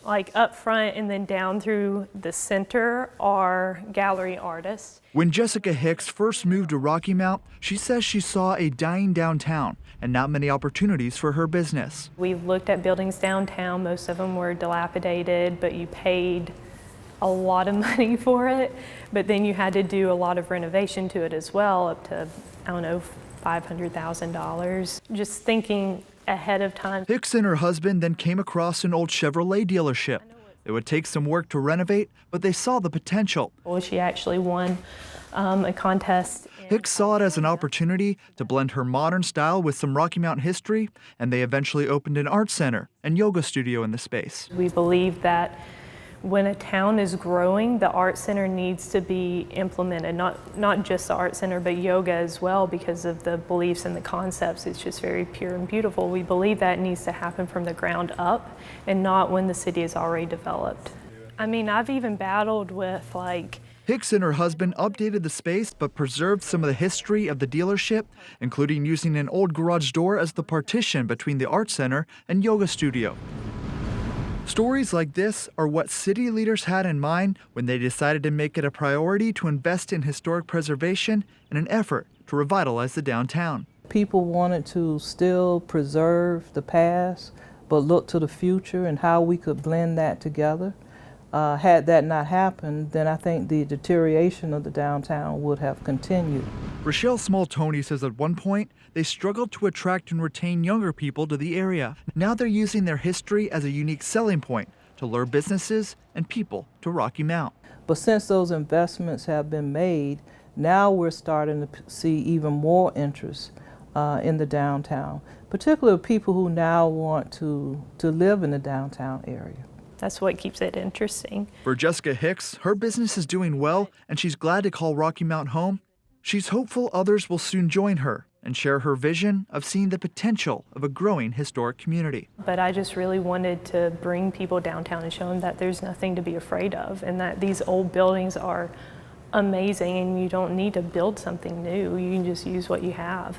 Like up front and then down through the center are gallery artists. When Jessica Hicks first moved to Rocky Mount, she says she saw a dying downtown and not many opportunities for her business. We looked at buildings downtown. Most of them were dilapidated, but you paid a lot of money for it. But then you had to do a lot of renovation to it as well, up to, I don't know, $500,000. Just thinking ahead of time. Hicks and her husband then came across an old Chevrolet dealership. It would take some work to renovate, but they saw the potential. Well, she actually won a contest. Hicks saw it as an opportunity to blend her modern style with some Rocky Mount history, and they eventually opened an art center and yoga studio in the space. We believe that when a town is growing, the art center needs to be implemented, not just the art center, but yoga as well, because of the beliefs and the concepts. It's just very pure and beautiful. We believe that needs to happen from the ground up and not when the city is already developed. I mean, I've even battled with Hicks and her husband updated the space but preserved some of the history of the dealership, including using an old garage door as the partition between the art center and yoga studio. Stories like this are what city leaders had in mind when they decided to make it a priority to invest in historic preservation in an effort to revitalize the downtown. People wanted to still preserve the past, but look to the future and how we could blend that together. Had that not happened, then I think the deterioration of the downtown would have continued. Rochelle Small-Toney says at one point they struggled to attract and retain younger people to the area. Now they're using their history as a unique selling point to lure businesses and people to Rocky Mount. But since those investments have been made, now we're starting to see even more interest in the downtown, particularly people who now want to live in the downtown area. That's what keeps it interesting. For Jessica Hicks, her business is doing well, and she's glad to call Rocky Mount home. She's hopeful others will soon join her and share her vision of seeing the potential of a growing historic community. But I just really wanted to bring people downtown and show them that there's nothing to be afraid of and that these old buildings are amazing and you don't need to build something new. You can just use what you have.